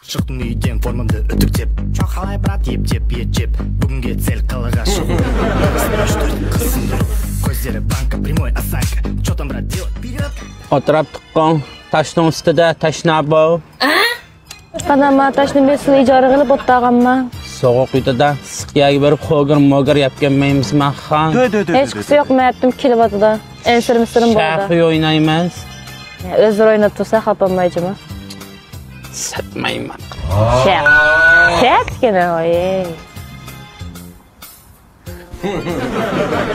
Çıktım uydan formamda ötüktep. Çok halay brat yep. Bugünge cel kalaga шығу. Kısındır. Gözleri banka прямой осанка. Что там брат делать? Вперед! Oturab tuqqan taşның ustida tashnabo. Qanama tashni besini ijara qilib o'tag'anma. Soğuq uyda sıqyaga berib xo'gir yapganmaymizmi axan? Hech qisi yo'q, mayaptim kelyapti-da. Ensirim bo'ldi. Shaxi o'ynaymiz. O'zlari o'ynab tursa xafamayjimi? Satmayman. Şakgina oy.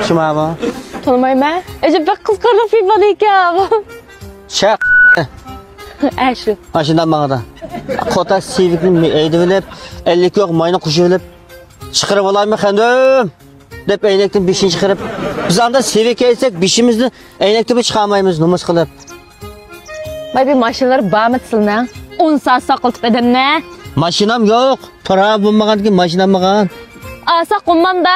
Shuma bu? Tanımayman. Ece bir qizqarib filmdan ekan. Shaq. Ashu. Ashundan mağada. Qota Civic'ni eydilib, 50 yo'q mayni qo'shilib chiqarib olaymi xandim? Deb aynakdan 5-ni chiqarib, biz anda Civic kelsak 5imizni aynakdan chiqarmaymiz nomus qilib. Maybe mashinalar barmitsizlar. 10 saat saqiltib edimni. Mashinam yo'q. Para bo'lmaganki mashinam bo'lgan. Asa qo'mmamda.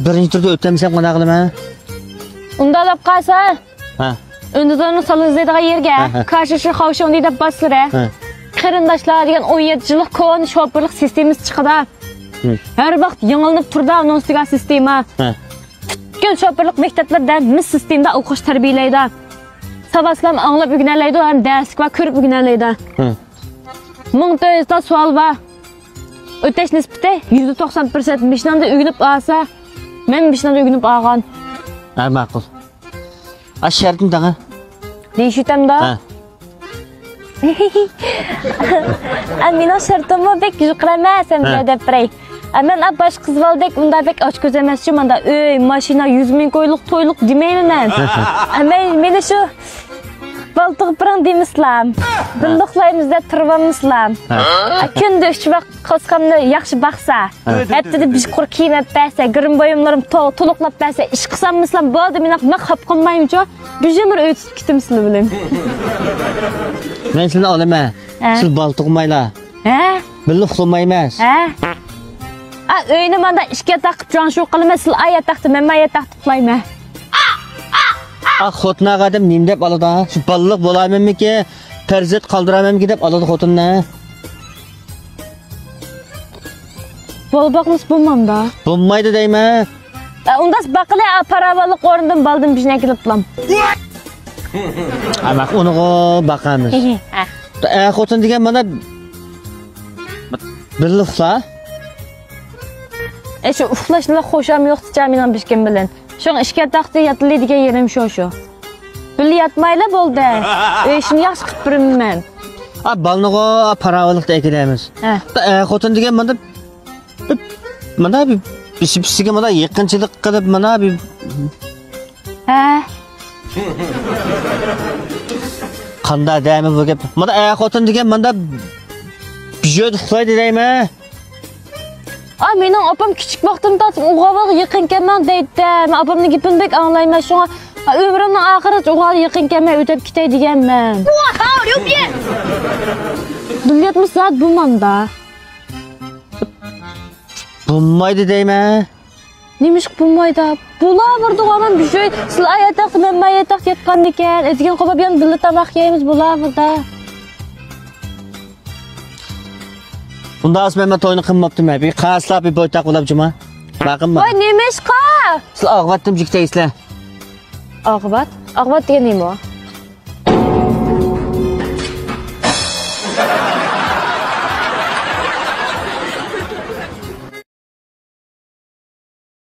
Birinchi turda o'tamisan qana qilaman? Unda olib qolsa. Ha. Öndüzünü salınızlaydığı yerge, karşışı xavşon deyip basıra. Qarindoshlar degan 17 yıllık kon şoförlük sistemimiz çıkıda. Her vaqt yanılınıp turda onun ustiga sistema. Bütün şoförlük mekteplerden mis sistemda o'qish tarbiylaydi. Savaslam anglab o'rganaydi, ham darslik va ko'rib o'rganaydi. 1400 ta savol va o'tish nisbati %90% mishnanda o'rganib olsa, men mishnanda o'rganib olgan. Ha, ma'qul. Aşerdim dağa. Değişitem da. Amina şartımı pek yuqramasam deb biray. Aman baş qız valdek unda pek aç ko'z emaschi, menda öy, mashina 100 ming qo'yliq to'yliq demayman. Amay meni shu baltiq bilan demislam. Bindiqlaymizda turibamizlam. Kunda 3 vaqt qosqamni yaxshi baqsa, hattada biz qur kiyib bersa, girim boyimlarim to'liqlab bersa, ish qilsammislam bo'ldi, men xap qilmayimcha, bizimir o'tib ketimsizlar bilan. Men seni olaman. Siz baltiqmaylar. Ha? Billi uxlamaymiz. Ha? Uyni menda ishga taqib jon shu qilmasin, ayat taqdi, men ayat taqib qilmayman. Xotna qadim nim deb oladi. Shu balliq bo'laymanmi ki, farzat qoldiramamki deb oladi xotinni. Bo'lbaqmiz bo'lmamda. Bo'lmaydi deyman. Undas baqili paravalliq o'rindan baldim bizga keliblam. Ama uni baqamiz. Xotin degan mana billiqsa. Shu uxlashlar xo'sham yo'q jaminan bishgan bilan. Şoň işke taqdi yatlaydigan yerim shu. Billi yatmayla bo'ldi. Ishni yaxshi qilib turibman. Balnigo paravalliqda ekilamiz. Xotin degan mana bisiga mana yaqinchilik qilib mana bir qanday deymi bu gap? Mana xotin degan menda bijo'd uxlaydi deymi? Mening opam kichik vaqtimda o'g'aval yaqin kelman deydi. Men opamning gapini bek anglayman. Shunga umrimning oxirida o'g'al yaqin kelmay o'tib ketay deganman. Bilyapmiz zat bo'lmanda. Bo'lmaydi deyman. Nimish bo'lmaydi? Bo'laverdi, men bijo'd siz ayataqdi, men ayataqdi yetgan ekan. Ezgan qo'yib yana birga tamoq yeymiz bo'laverdi. Bunda asmen to'yni qilmabdim. Bir qaslab bir boytaq bo'lib juma. Baqinma. Voy, nima ish qa? Siz og'vatdim jiktaysizlar. Og'vat? Og'vat degan nima?